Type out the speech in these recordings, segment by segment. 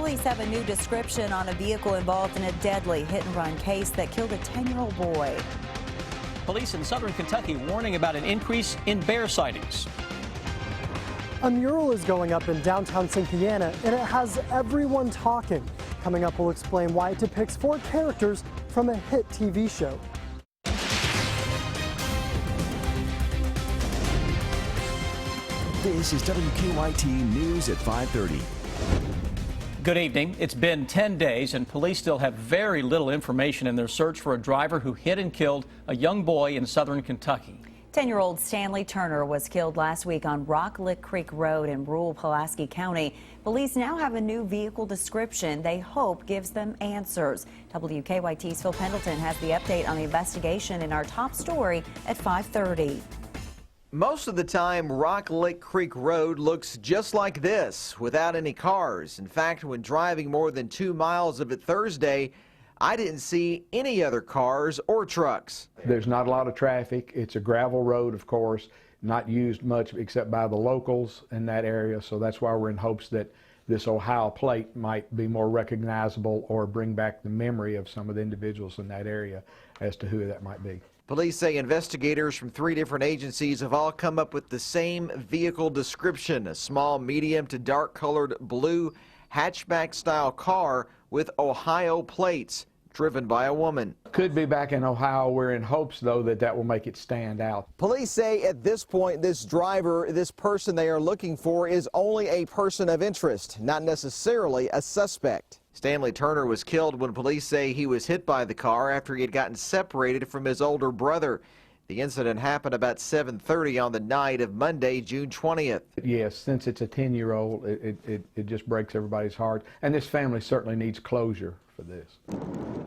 Police have a new description on a vehicle involved in a deadly hit-and-run case that killed a 10-year-old boy. Police in southern Kentucky warning about an increase in bear sightings. A mural is going up in downtown Cynthiana, and it has everyone talking. Coming up, we'll explain why it depicts 4 characters from a hit TV show. This is WKYT News at 5:30. Good evening. It's been 10 days and police still have very little information in their search for a driver who hit and killed a young boy in southern Kentucky. 10-year-old Stanley Turner was killed last week on Rock Lick Creek Road in rural Pulaski County. Police now have a new vehicle description they hope gives them answers. WKYT's Phil Pendleton has the update on the investigation in our top story at 5:30. Most of the time, Rock Lick Creek Road looks just like this, without any cars. In fact, when driving more than 2 miles of it Thursday, I didn't see any other cars or trucks. There's not a lot of traffic. It's a gravel road, of course, not used much except by the locals in that area. So that's why we're in hopes that this Ohio plate might be more recognizable or bring back the memory of some of the individuals in that area as to who that might be. Police say investigators from 3 different agencies have all come up with the same vehicle description, a small, medium to dark colored blue hatchback style car with Ohio plates, driven by a woman. Could be back in Ohio. We're in hopes, though, that that will make it stand out. Police say at this point, this driver, this person they are looking for, is only a person of interest, not necessarily a suspect. Stanley Turner was killed when police say he was hit by the car after he had gotten separated from his older brother. The incident happened about 7:30 on the night of Monday, June 20th. Yes, since it's a 10-year-old, it just breaks everybody's heart. And this family certainly needs closure for this.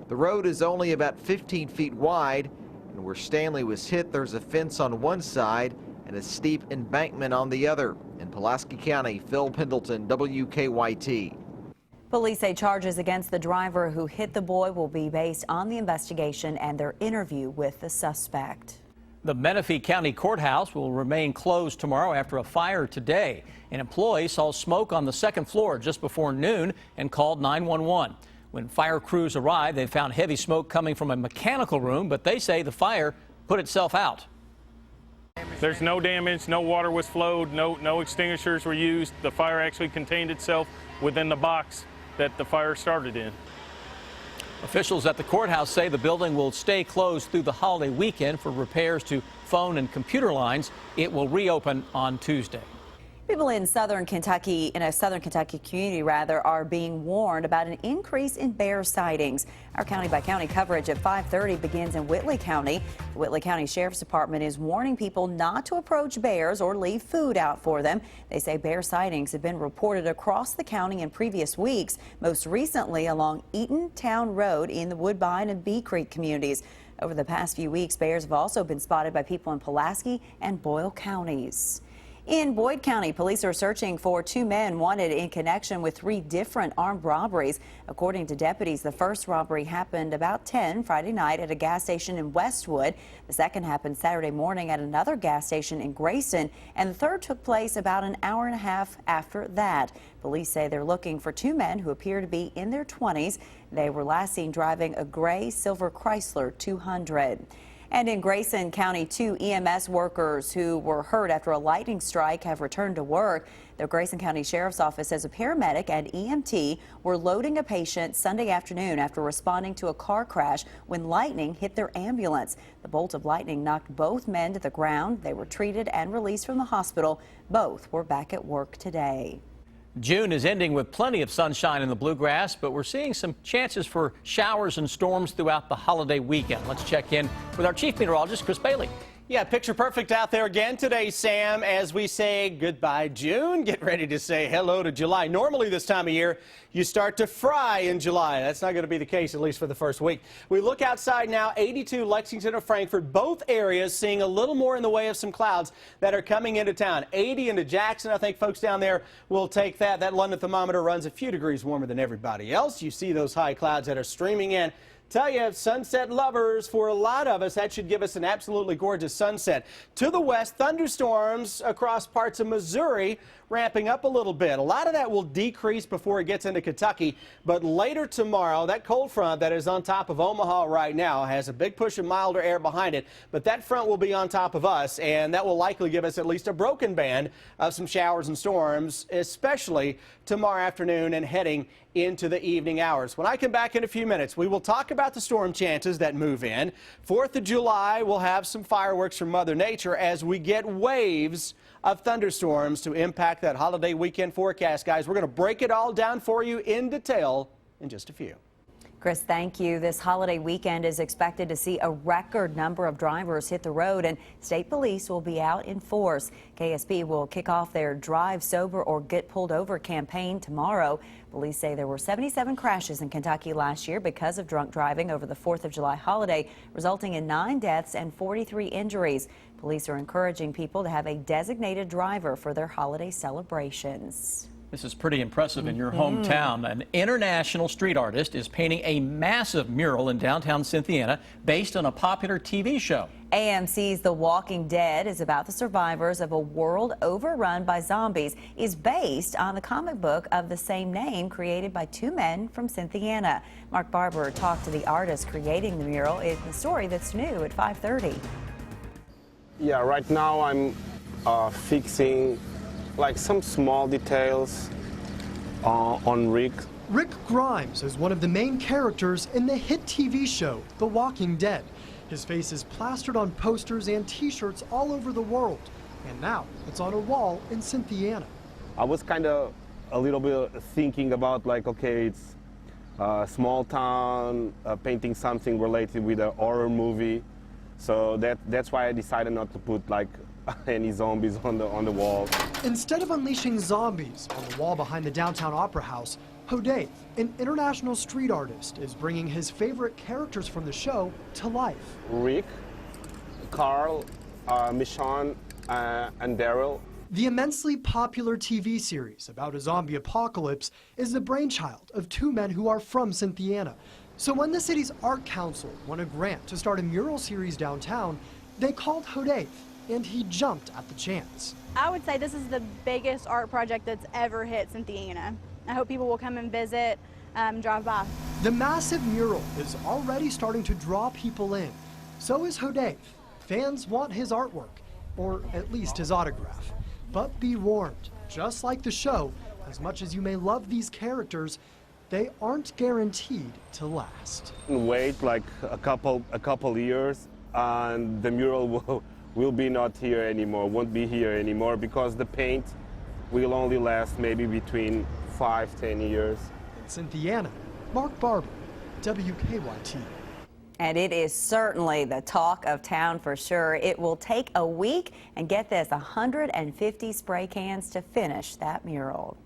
The road is only about 15 feet wide, and where Stanley was hit, there's a fence on one side and a steep embankment on the other. In Pulaski County, Phil Pendleton, WKYT. Police say charges against the driver who hit the boy will be based on the investigation and their interview with the suspect. The Menifee County Courthouse will remain closed tomorrow after a fire today. An employee saw smoke on the 2nd floor just before noon and called 911. When fire crews arrived, they found heavy smoke coming from a mechanical room, but they say the fire put itself out. There's no damage, no water was flowed, no extinguishers were used. The fire actually contained itself within the box that the fire started in. Officials at the courthouse say the building will stay closed through the holiday weekend for repairs to phone and computer lines. It will reopen on Tuesday. People in southern Kentucky, in a southern Kentucky community rather, are being warned about an increase in bear sightings. Our county-by-county coverage at 5:30 begins in Whitley County. The Whitley County Sheriff's Department is warning people not to approach bears or leave food out for them. They say bear sightings have been reported across the county in previous weeks, most recently along Eatontown Road in the Woodbine and Bee Creek communities. Over the past few weeks, bears have also been spotted by people in Pulaski and Boyle counties. In Boyd County, police are searching for 2 men wanted in connection with 3 different armed robberies. According to deputies, the first robbery happened about 10 Friday night at a gas station in Westwood. The second happened Saturday morning at another gas station in Grayson, and the third took place about an hour and a half after that. Police say they're looking for 2 men who appear to be in their 20s. They were last seen driving a gray silver Chrysler 200. And in Grayson County, 2 EMS workers who were hurt after a lightning strike have returned to work. The Grayson County Sheriff's Office says a paramedic and EMT were loading a patient Sunday afternoon after responding to a car crash when lightning hit their ambulance. The bolt of lightning knocked both men to the ground. They were treated and released from the hospital. Both were back at work today. June is ending with plenty of sunshine in the bluegrass, but we're seeing some chances for showers and storms throughout the holiday weekend. Let's check in with our chief meteorologist, Chris Bailey. Yeah, picture perfect out there again today, Sam, as we say goodbye June, get ready to say hello to July. Normally this time of year, you start to fry in July. That's not going to be the case, at least for the first week. We look outside now, 82 Lexington or Frankfort, both areas seeing a little more in the way of some clouds that are coming into town. 80 into Jackson, I think folks down there will take that. That London thermometer runs a few degrees warmer than everybody else. You see those high clouds that are streaming in Tell you, sunset lovers, for a lot of us, that should give us an absolutely gorgeous sunset. To the west, thunderstorms across parts of Missouri ramping up a little bit. A lot of that will decrease before it gets into Kentucky, but later tomorrow, that cold front that is on top of Omaha right now has a big push of milder air behind it, but that front will be on top of us, and that will likely give us at least a broken band of some showers and storms, especially tomorrow afternoon and heading into the evening hours. When I come back in a few minutes, we will talk about the storm chances that move in. 4th of July, we'll have some fireworks from Mother Nature as we get waves of thunderstorms to impact that holiday weekend forecast. Guys, we're going to break it all down for you in detail in just a few. Chris, thank you. This holiday weekend is expected to see a record number of drivers hit the road, and state police will be out in force. KSP will kick off their Drive Sober or Get Pulled Over campaign tomorrow. Police say there were 77 crashes in Kentucky last year because of drunk driving over the 4th of July holiday, resulting in 9 deaths and 43 injuries. Police are encouraging people to have a designated driver for their holiday celebrations. This is pretty impressive in your hometown. An international street artist is painting a massive mural in downtown Cynthiana based on a popular TV show. AMC's The Walking Dead is about the survivors of a world overrun by zombies. Is based on the comic book of the same name created by 2 men from Cynthiana. Mark Barber talked to the artist creating the mural. It's the story that's new at 5:30. Yeah, right now I'm fixing like some small details on Rick. Rick Grimes is one of the main characters in the hit TV show, The Walking Dead. His face is plastered on posters and t-shirts all over the world. And now it's on a wall in Cynthiana. I was kind of a little bit thinking about like, okay, it's a small town, painting something related with a horror movie. So that's why I decided not to put like any zombies on the wall. Instead of unleashing zombies on the wall behind the downtown opera house, Hodave, an international street artist, is bringing his favorite characters from the show to life. Rick, Carl, Michonne, and Daryl. The immensely popular TV series about a zombie apocalypse is the brainchild of 2 men who are from Cynthiana. So when the city's art council won a grant to start a mural series downtown, they called Hodave, and he jumped at the chance. I would say this is the biggest art project that's ever hit Cynthiana. I hope people will come and visit, drive by. The massive mural is already starting to draw people in. So is Hodave. Fans want his artwork, or at least his autograph. But be warned, just like the show, as much as you may love these characters, they aren't guaranteed to last. Wait like a couple years, and the mural will be not here anymore, won't be here anymore, because the paint will only last maybe between 5-10 years. In Cynthiana, Mark Barber, WKYT. And it is certainly the talk of town for sure. It will take a week, and get this, 150 spray cans to finish that mural.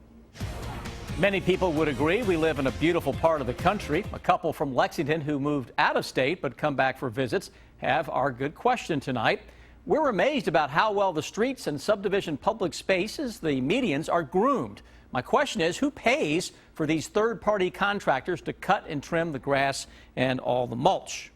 Many people would agree we live in a beautiful part of the country. A couple from Lexington who moved out of state but come back for visits have our good question tonight. We're amazed about how well the streets and subdivision public spaces, the medians, are groomed. My question is, who pays for these third-party contractors to cut and trim the grass and all the mulch?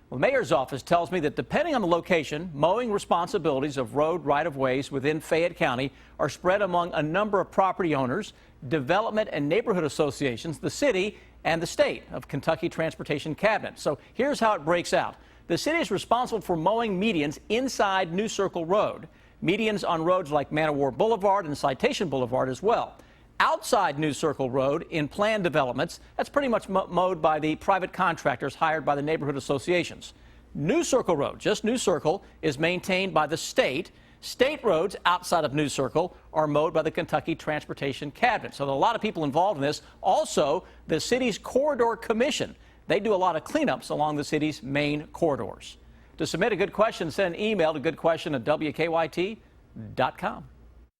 Well, the mayor's office tells me that depending on the location, mowing responsibilities of road right-of-ways within Fayette County are spread among a number of property owners, development and neighborhood associations, the city, and the state of Kentucky Transportation Cabinet. So here's how it breaks out. The city is responsible for mowing medians inside New Circle Road, medians on roads like Man o' War Boulevard and Citation Boulevard as well. Outside New Circle Road in planned developments, that's pretty much mowed by the private contractors hired by the neighborhood associations. New Circle Road, just New Circle, is maintained by the state. State roads outside of New Circle are mowed by the Kentucky Transportation Cabinet. So there are a lot of people involved in this. Also, the city's Corridor Commission. They do a lot of cleanups along the city's main corridors. To submit a good question, send an email to goodquestion@wkyt.com.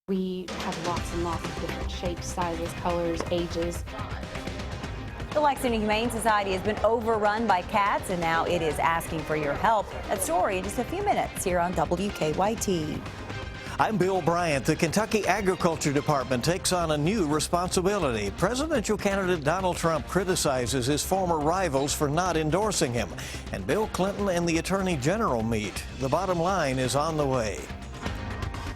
We have lots and lots of different shapes, sizes, colors, ages. The Lexington Humane Society has been overrun by cats, and now it is asking for your help. That story in just a few minutes here on WKYT. I'm Bill Bryant. The Kentucky Agriculture Department takes on a new responsibility. Presidential candidate Donald Trump criticizes his former rivals for not endorsing him. And Bill Clinton and the Attorney General meet. The bottom line is on the way.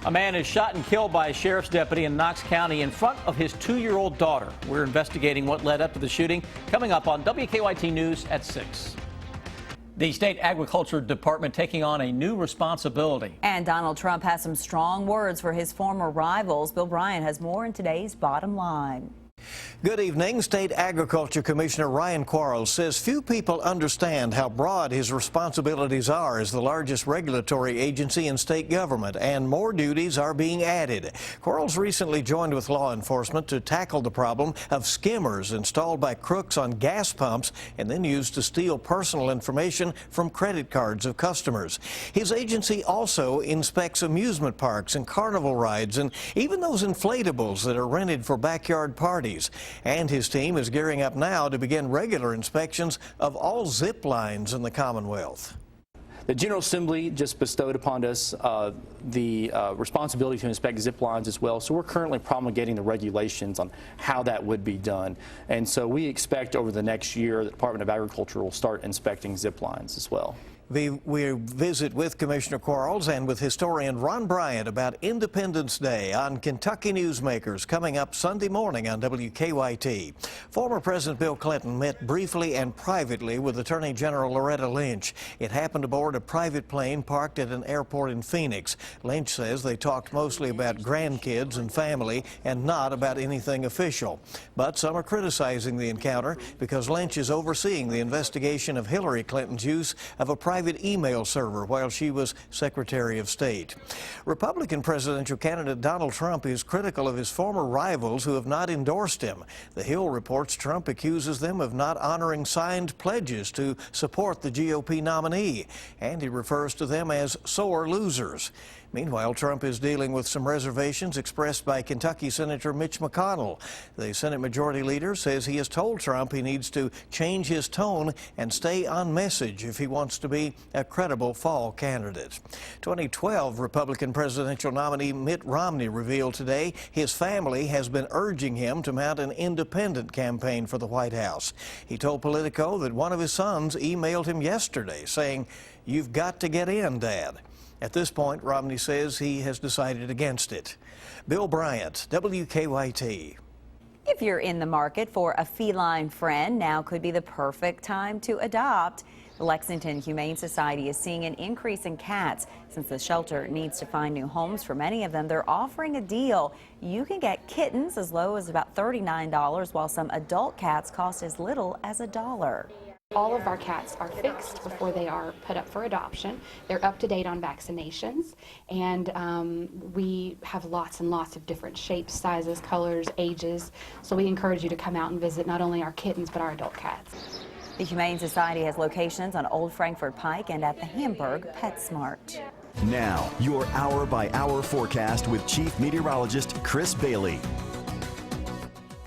A man is shot and killed by a sheriff's deputy in Knox County in front of his 2-year-old daughter. We're investigating what led up to the shooting. Coming up on WKYT News at 6. The state agriculture department taking on a new responsibility. And Donald Trump has some strong words for his former rivals. Bill Bryant has more in today's Bottom Line. Good evening. State Agriculture Commissioner Ryan Quarles says few people understand how broad his responsibilities are as the largest regulatory agency in state government, and more duties are being added. Quarles recently joined with law enforcement to tackle the problem of skimmers installed by crooks on gas pumps and then used to steal personal information from credit cards of customers. His agency also inspects amusement parks and carnival rides and even those inflatables that are rented for backyard parties. And his team is gearing up now to begin regular inspections of all zip lines in the Commonwealth. The General Assembly just bestowed upon us the responsibility to inspect zip lines as well. So we're currently promulgating the regulations on how that would be done. And so we expect over the next year the Department of Agriculture will start inspecting zip lines as well. We visit with Commissioner Quarles and with historian Ron Bryant about Independence Day on Kentucky Newsmakers coming up Sunday morning on WKYT. Former President Bill Clinton met briefly and privately with Attorney General Loretta Lynch. It happened aboard a private plane parked at an airport in Phoenix. Lynch says they talked mostly about grandkids and family and not about anything official. But some are criticizing the encounter because Lynch is overseeing the investigation of Hillary Clinton's use of a private email server while she was Secretary of State. Republican presidential candidate Donald Trump is critical of his former rivals who have not endorsed him. The Hill reports Trump accuses them of not honoring signed pledges to support the GOP nominee, and he refers to them as sore losers. Meanwhile, Trump is dealing with some reservations expressed by Kentucky Senator Mitch McConnell. The Senate Majority Leader says he has told Trump he needs to change his tone and stay on message if he wants to be a credible fall candidate. 2012 Republican presidential nominee Mitt Romney revealed today his family has been urging him to mount an independent campaign for the White House. He told Politico that one of his sons emailed him yesterday saying, "You've got to get in, Dad." At this point, Romney says he has decided against it. Bill Bryant, WKYT. If you're in the market for a feline friend, now could be the perfect time to adopt. The Lexington Humane Society is seeing an increase in cats. Since the shelter needs to find new homes for many of them, they're offering a deal. You can get kittens as low as about $39, while some adult cats cost as little as $1. All of our cats are fixed before they are put up for adoption. They're up to date on vaccinations, and we have lots and lots of different shapes, sizes, colors, ages. So we encourage you to come out and visit not only our kittens, but our adult cats. The Humane Society has locations on Old Frankfort Pike and at the Hamburg PetSmart. Now, your hour-by-hour forecast with Chief Meteorologist Chris Bailey.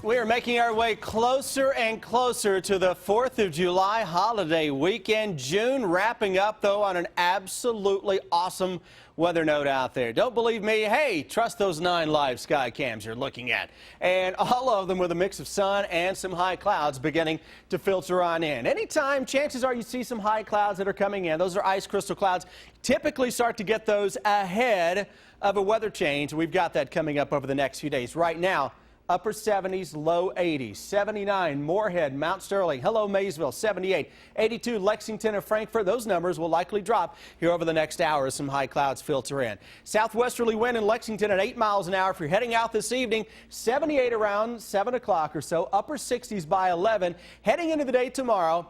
We are making our way closer and closer to the 4th of July holiday weekend. June wrapping up, though, on an absolutely awesome weather note out there. Don't believe me? Hey, trust those 9 live sky cams you're looking at. And all of them with a mix of sun and some high clouds beginning to filter on in. Anytime, chances are you see some high clouds that are coming in. Those are ice crystal clouds. Typically start to get those ahead of a weather change. We've got that coming up over the next few days. Right now, upper 70s, low 80s, 79, Moorhead, Mount Sterling, hello, Maysville, 78, 82, Lexington and Frankfort. Those numbers will likely drop here over the next hour as some high clouds filter in. Southwesterly wind in Lexington at 8 miles an hour. If you're heading out this evening, 78 around 7 o'clock or so, upper 60s by 11. Heading into the day tomorrow,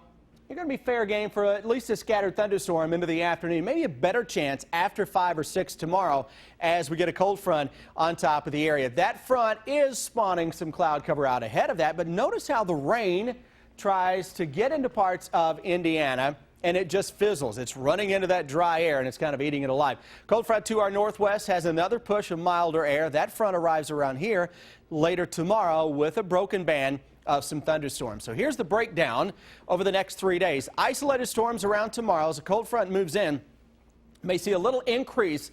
you're going to be fair game for at least a scattered thunderstorm into the afternoon. Maybe a better chance after 5 or 6 tomorrow as we get a cold front on top of the area. That front is spawning some cloud cover out ahead of that, but notice how the rain tries to get into parts of Indiana and it just fizzles. It's running into that dry air and it's kind of eating it alive. Cold front to our northwest has another push of milder air. That front arrives around here later tomorrow with a broken band of some thunderstorms. So here's the breakdown over the next 3 days. Isolated storms around tomorrow as a cold front moves in. May see a little increase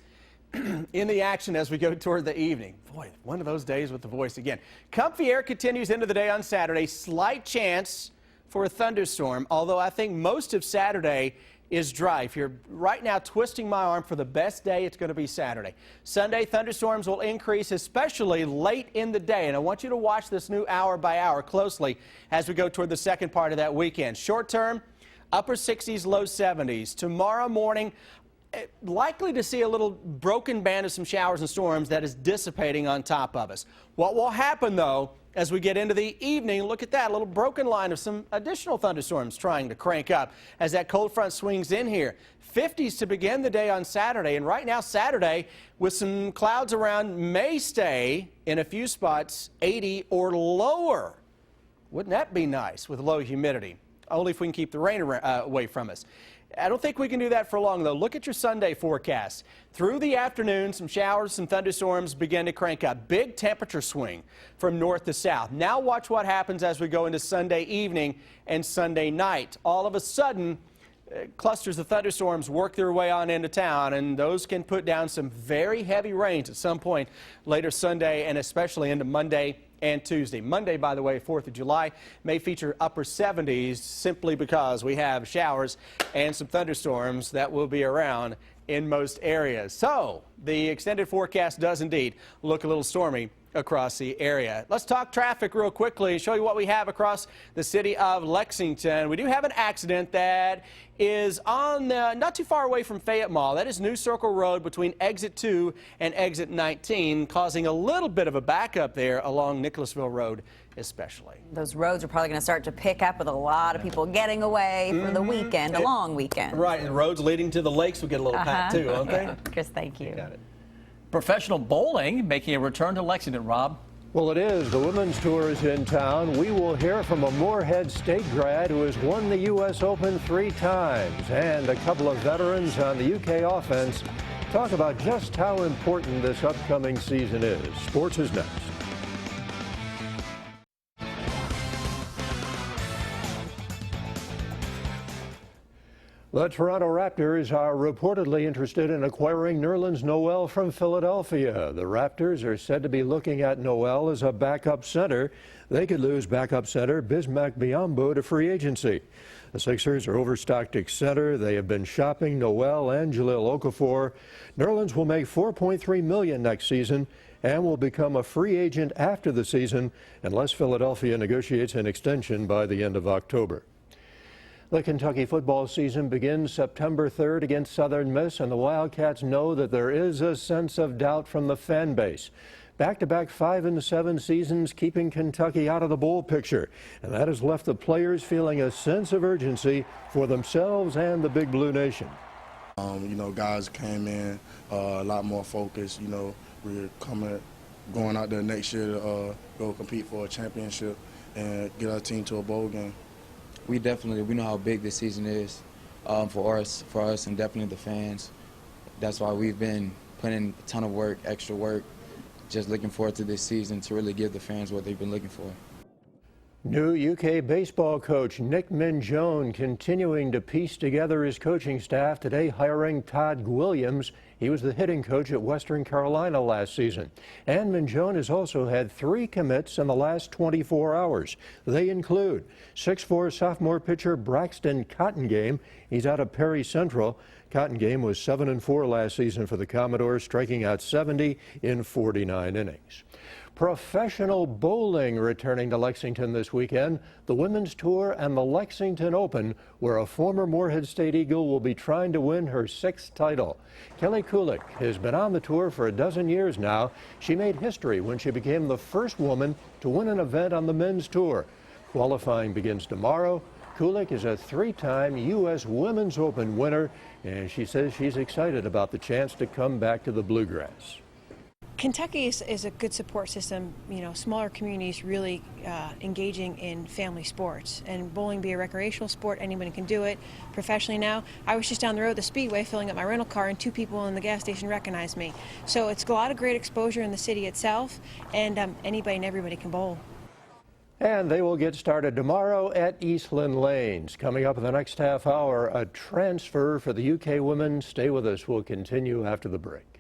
in the action as we go toward the evening. Boy, one of those days with the voice again. Comfy air continues into the day on Saturday. Slight chance for a thunderstorm, although I think most of Saturday is dry. If you're right now twisting my arm for the best day, it's going to be Saturday. Sunday, thunderstorms will increase, especially late in the day. And I want you to watch this new hour by hour closely as we go toward the second part of that weekend. Short term, upper 60s, low 70s. Tomorrow morning, likely to see a little broken band of some showers and storms that is dissipating on top of us. What will happen, though, as we get into the evening, look at that, a little broken line of some additional thunderstorms trying to crank up as that cold front swings in here. 50s to begin the day on Saturday, and right now Saturday with some clouds around may stay in a few spots 80 or lower. Wouldn't that be nice with low humidity? Only if we can keep the rain away from us. I don't think we can do that for long, though. Look at your Sunday forecast. Through the afternoon, some showers, some thunderstorms begin to crank up. Big temperature swing from north to south. Now watch what happens as we go into Sunday evening and Sunday night. All of a sudden, clusters of thunderstorms work their way on into town, and those can put down some very heavy rains at some point later Sunday and especially into Monday and Tuesday. Monday, by the way, 4th of July, may feature upper 70s simply because we have showers and some thunderstorms that will be around in most areas. So the extended forecast does indeed look a little stormy across the area. Let's talk traffic real quickly and show you what we have across the city of Lexington. We do have an accident that is on not too far away from Fayette Mall. That is New Circle Road between exit 2 and exit 19, causing a little bit of a backup there along Nicholasville Road especially. Those roads are probably going to start to pick up with a lot of people getting away for the weekend, a long weekend. Right, and roads leading to the lakes will get a little packed too, won't they? Chris, thank you. Got it. Professional bowling making a return to Lexington, Rob. Well, it is. The women's tour is in town. We will hear from a Moorhead State grad who has won the U.S. Open 3 times, and a couple of veterans on the UK offense talk about just how important this upcoming season is. Sports is next. The Toronto Raptors are reportedly interested in acquiring Nerlens Noel from Philadelphia. The Raptors are said to be looking at Noel as a backup center. They could lose backup center Bismack Biyombo to free agency. The Sixers are overstocked at center. They have been shopping Noel and Jahlil Okafor. Nerlens will make $4.3 million next season and will become a free agent after the season unless Philadelphia negotiates an extension by the end of October. The Kentucky football season begins September 3rd against Southern Miss, and the Wildcats know that there is a sense of doubt from the fan base. Back-to-back 5-7 seasons keeping Kentucky out of the bowl picture, and that has left the players feeling a sense of urgency for themselves and the Big Blue Nation. You know, guys came in a lot more focused. You know, we're going out there next year to go compete for a championship and get our team to a bowl game. We know how big this season is for us, and definitely the fans. That's why we've been putting in a ton of work, extra work, just looking forward to this season to really give the fans what they've been looking for. New UK baseball coach Nick Minjone continuing to piece together his coaching staff today, hiring Todd Williams. He was the hitting coach at Western Carolina last season. And Minjone has also had 3 commits in the last 24 hours. They include 6'4" sophomore pitcher Braxton Cottengame. He's out of Perry Central. Cottengame was 7-4 last season for the Commodores, striking out 70 in 49 innings. Professional bowling returning to Lexington this weekend. The Women's Tour and the Lexington Open, where a former Moorhead State Eagle will be trying to win her 6th title. Kelly Kulik has been on the tour for a dozen years now. She made history when she became the first woman to win an event on the men's tour. Qualifying begins tomorrow. Kulik is a 3-time U.S. Women's Open winner, and she says she's excited about the chance to come back to the Bluegrass. Kentucky is a good support system. You know, smaller communities really engaging in family sports, and bowling be a recreational sport. Anyone can do it professionally now. I was just down the road at the Speedway filling up my rental car, and 2 people in the gas station recognized me. So it's a lot of great exposure in the city itself, and anybody and everybody can bowl. And they will get started tomorrow at Eastland Lanes. Coming up in the next half hour, a transfer for the UK women. Stay with us. We'll continue after the break.